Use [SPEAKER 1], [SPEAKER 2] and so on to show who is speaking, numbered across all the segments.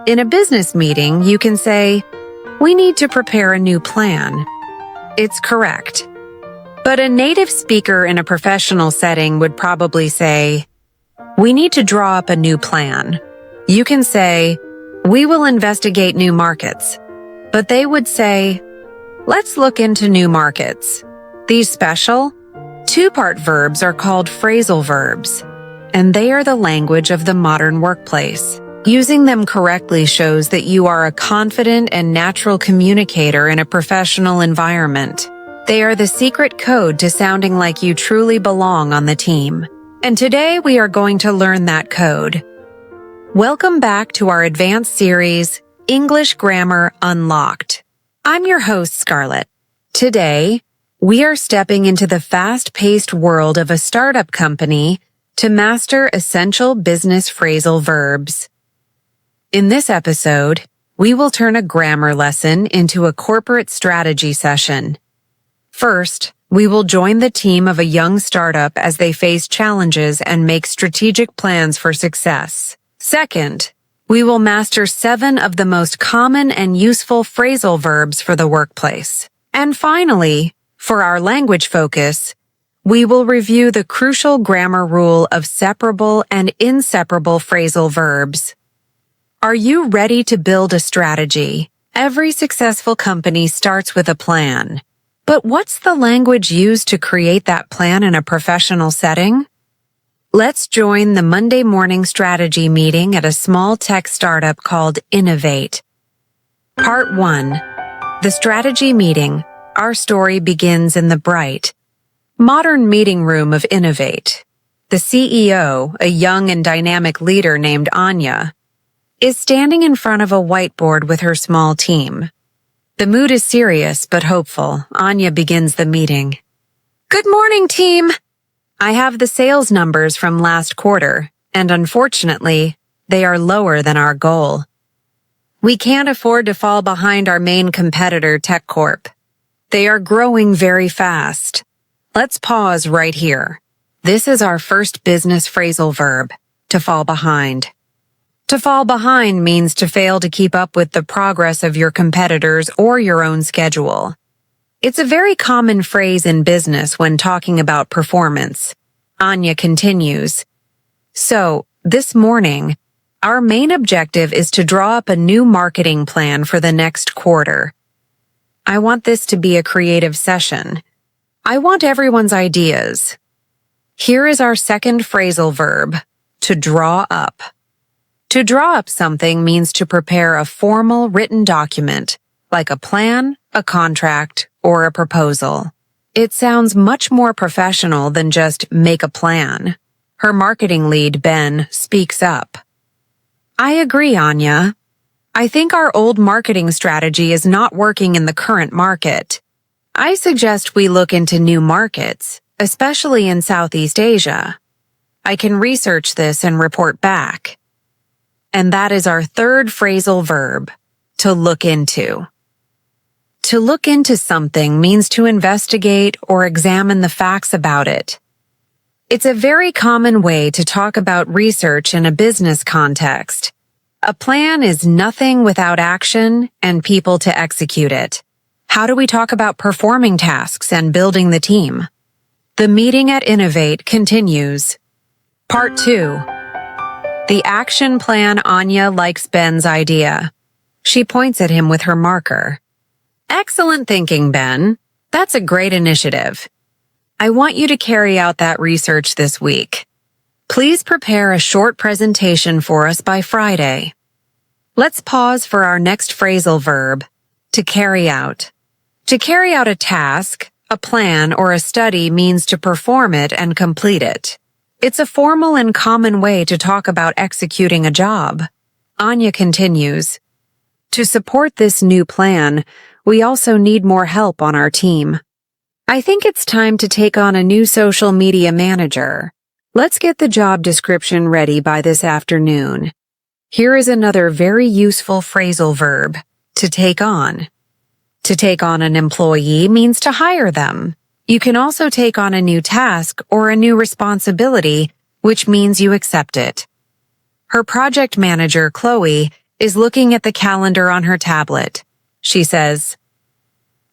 [SPEAKER 1] In a business meeting, you can say, "We need to prepare a new plan." It's correct. But a native speaker in a professional setting would probably say, "We need to draw up a new plan." You can say, "We will investigate new markets." But they would say, "Let's look into new markets." These special, two-part verbs are called phrasal verbs, and they are the language of the modern workplace. Using them correctly shows that you are a confident and natural communicator in a professional environment. They are the secret code to sounding like you truly belong on the team. And today we are going to learn that code. Welcome back to our advanced series, English Grammar Unlocked. I'm your host, Scarlett. Today, we are stepping into the fast-paced world of a startup company to master essential business phrasal verbs. In this episode, we will turn a grammar lesson into a corporate strategy session. First, we will join the team of a young startup as they face challenges and make strategic plans for success. Second, we will master 7 of the most common and useful phrasal verbs for the workplace. And finally, for our language focus, we will review the crucial grammar rule of separable and inseparable phrasal verbs. Are you ready to build a strategy? Every successful company starts with a plan. But what's the language used to create that plan in a professional setting? Let's join the Monday morning strategy meeting at a small tech startup called Innovate. Part 1. The strategy meeting. Our story begins in the bright, modern meeting room of Innovate. The CEO, a young and dynamic leader named Anya, is standing in front of a whiteboard with her small team. The mood is serious but hopeful. Anya begins the meeting. "Good morning, team. I have the sales numbers from last quarter, and unfortunately, they are lower than our goal. We can't afford to fall behind our main competitor, TechCorp. They are growing very fast. Let's pause right here. This is our first business phrasal verb, to fall behind. To fall behind means to fail to keep up with the progress of your competitors or your own schedule. It's a very common phrase in business when talking about performance." Anya continues. "So, this morning, our main objective is to draw up a new marketing plan for the next quarter. I want this to be a creative session. I want everyone's ideas. Here is our second phrasal verb, to draw up. To draw up something means to prepare a formal written document, like a plan, a contract, or a proposal. It sounds much more professional than just make a plan." Her marketing lead, Ben, speaks up. "I agree, Anya. I think our old marketing strategy is not working in the current market. I suggest we look into new markets, especially in Southeast Asia. I can research this and report back." And that is our third phrasal verb, to look into. To look into something means to investigate or examine the facts about it. It's a very common way to talk about research in a business context. A plan is nothing without action and people to execute it. How do we talk about performing tasks and building the team? The meeting at Innovate continues. Part 2. The action plan. Anya likes Ben's idea. She points at him with her marker. "Excellent thinking, Ben. That's a great initiative. I want you to carry out that research this week. Please prepare a short presentation for us by Friday." Let's pause for our next phrasal verb, to carry out. To carry out a task, a plan, or a study means to perform it and complete it. It's a formal and common way to talk about executing a job. Anya continues. To support this new plan, we also need more help on our team. I think it's time to take on a new social media manager. Let's get the job description ready by this afternoon. Here is another very useful phrasal verb, to take on. To take on an employee means to hire them. You can also take on a new task or a new responsibility, which means you accept it. Her project manager, Chloe, is looking at the calendar on her tablet. She says,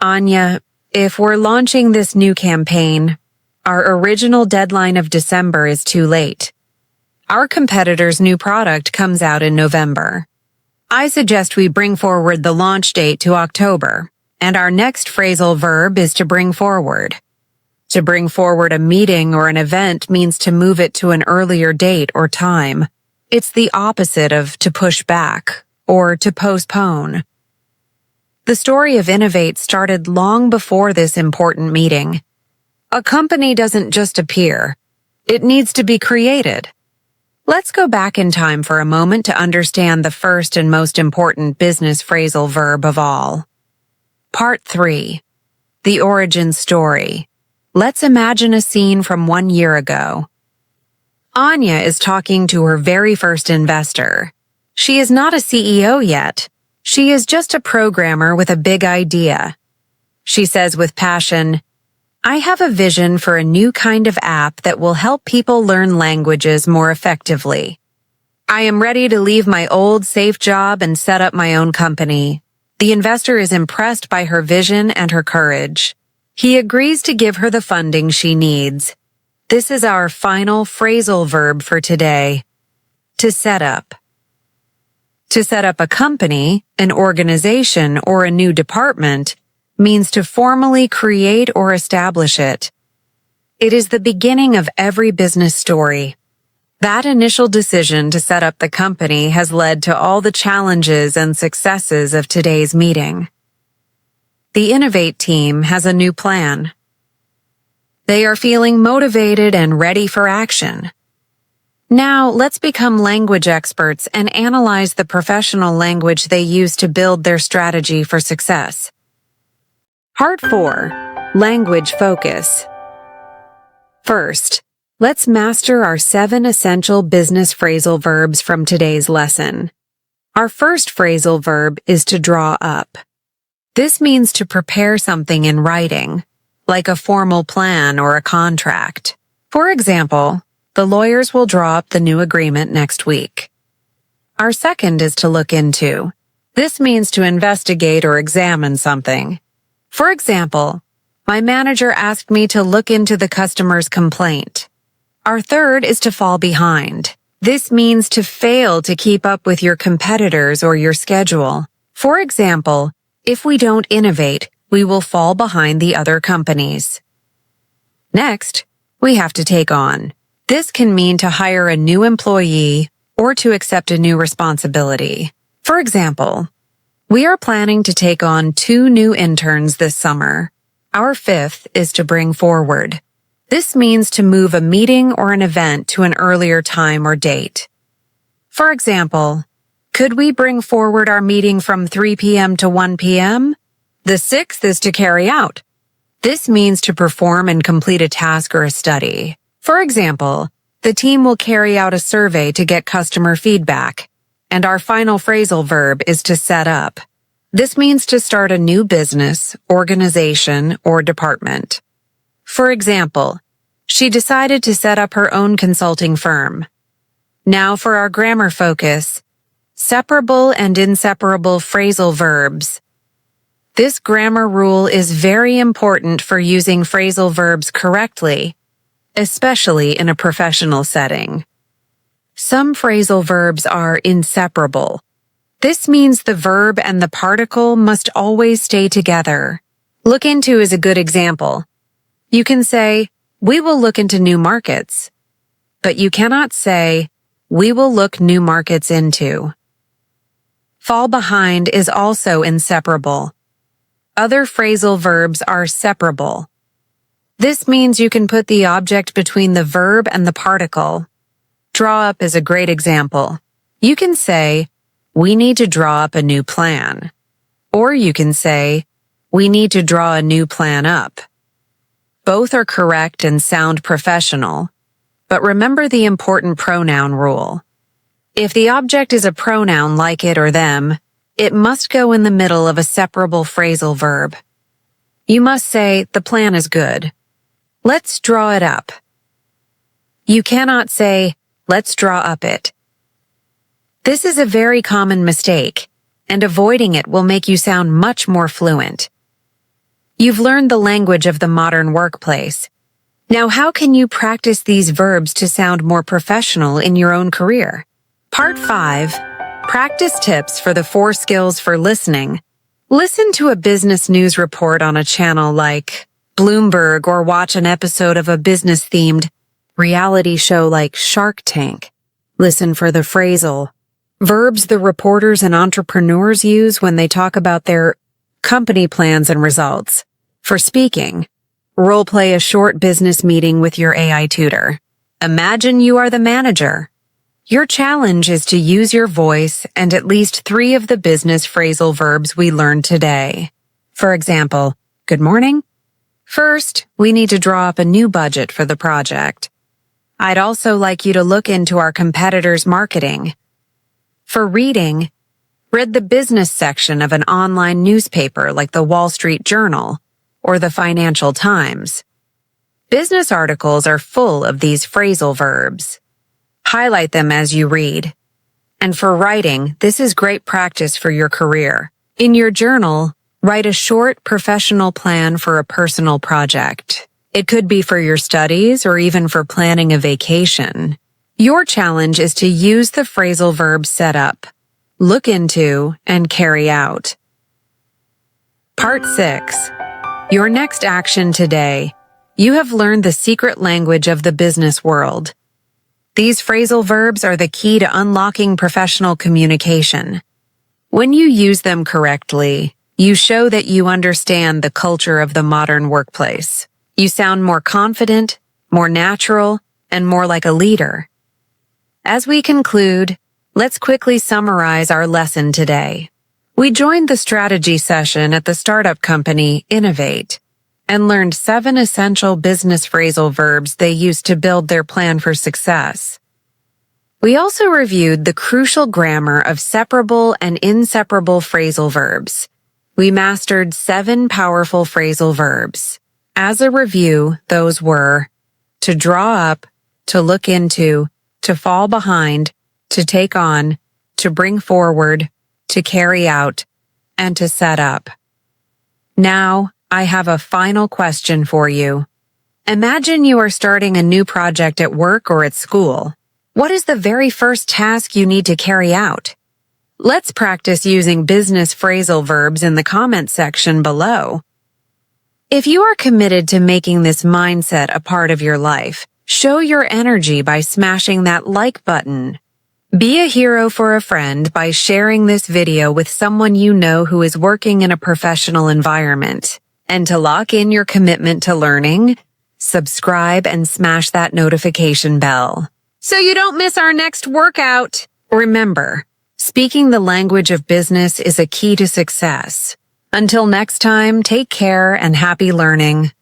[SPEAKER 1] "Anya, if we're launching this new campaign, our original deadline of December is too late. Our competitor's new product comes out in November. I suggest we bring forward the launch date to October, and our next phrasal verb is to bring forward. To bring forward a meeting or an event means to move it to an earlier date or time. It's the opposite of to push back or to postpone." The story of Innovate started long before this important meeting. A company doesn't just appear. It needs to be created. Let's go back in time for a moment to understand the first and most important business phrasal verb of all. Part 3. The origin story. Let's imagine a scene from 1 year ago. Anya is talking to her very first investor. She is not a CEO yet. She is just a programmer with a big idea. She says with passion, "I have a vision for a new kind of app that will help people learn languages more effectively. I am ready to leave my old safe job and set up my own company." The investor is impressed by her vision and her courage. He agrees to give her the funding she needs. This is our final phrasal verb for today. To set up. To set up a company, an organization, or a new department means to formally create or establish it. It is the beginning of every business story. That initial decision to set up the company has led to all the challenges and successes of today's meeting. The Innovate team has a new plan. They are feeling motivated and ready for action. Now, let's become language experts and analyze the professional language they use to build their strategy for success. Part 4. Language focus. First, let's master our 7 essential business phrasal verbs from today's lesson. Our first phrasal verb is to draw up. This means to prepare something in writing, like a formal plan or a contract. For example, the lawyers will draw up the new agreement next week. Our second is to look into. This means to investigate or examine something. For example, my manager asked me to look into the customer's complaint. Our third is to fall behind. This means to fail to keep up with your competitors or your schedule. For example, if we don't innovate, we will fall behind the other companies. Next, we have to take on. This can mean to hire a new employee or to accept a new responsibility. For example, we are planning to take on 2 new interns this summer. Our fifth is to bring forward. This means to move a meeting or an event to an earlier time or date. For example, could we bring forward our meeting from 3 p.m. to 1 p.m.? The sixth is to carry out. This means to perform and complete a task or a study. For example, the team will carry out a survey to get customer feedback. And our final phrasal verb is to set up. This means to start a new business, organization, or department. For example, she decided to set up her own consulting firm. Now for our grammar focus. Separable and inseparable phrasal verbs. This grammar rule is very important for using phrasal verbs correctly, especially in a professional setting. Some phrasal verbs are inseparable. This means the verb and the particle must always stay together. Look into is a good example. You can say, "We will look into new markets," but you cannot say, "We will look new markets into." Fall behind is also inseparable. Other phrasal verbs are separable. This means you can put the object between the verb and the particle. Draw up is a great example. You can say, "We need to draw up a new plan." Or you can say, "We need to draw a new plan up." Both are correct and sound professional, but remember the important pronoun rule. If the object is a pronoun like it or them, it must go in the middle of a separable phrasal verb. You must say, "The plan is good. Let's draw it up." You cannot say, "Let's draw up it." This is a very common mistake, and avoiding it will make you sound much more fluent. You've learned the language of the modern workplace. Now, how can you practice these verbs to sound more professional in your own career? Part 5. Practice tips for the 4 skills for listening. Listen to a business news report on a channel like Bloomberg or watch an episode of a business-themed reality show like Shark Tank. Listen for the phrasal verbs the reporters and entrepreneurs use when they talk about their company plans and results. For speaking, role-play a short business meeting with your AI tutor. Imagine you are the manager. Your challenge is to use your voice and at least 3 of the business phrasal verbs we learned today. For example, good morning. First, we need to draw up a new budget for the project. I'd also like you to look into our competitors' marketing. For reading, read the business section of an online newspaper like the Wall Street Journal or the Financial Times. Business articles are full of these phrasal verbs. Highlight them as you read. And for writing, this is great practice for your career. In your journal, write a short professional plan for a personal project. It could be for your studies or even for planning a vacation. Your challenge is to use the phrasal verb set up, look into, and carry out. Part 6. Your next action today. You have learned the secret language of the business world. These phrasal verbs are the key to unlocking professional communication. When you use them correctly, you show that you understand the culture of the modern workplace. You sound more confident, more natural, and more like a leader. As we conclude, let's quickly summarize our lesson today. We joined the strategy session at the startup company Innovate and learned 7 essential business phrasal verbs they use to build their plan for success. We also reviewed the crucial grammar of separable and inseparable phrasal verbs. We mastered 7 powerful phrasal verbs. As a review, those were to draw up, to look into, to fall behind, to take on, to bring forward, to carry out, and to set up. Now, I have a final question for you. Imagine you are starting a new project at work or at school. What is the very first task you need to carry out? Let's practice using business phrasal verbs in the comment section below. If you are committed to making this mindset a part of your life, show your energy by smashing that like button. Be a hero for a friend by sharing this video with someone you know who is working in a professional environment. And to lock in your commitment to learning, subscribe and smash that notification bell so you don't miss our next workout. Remember, speaking the language of business is a key to success. Until next time, take care and happy learning.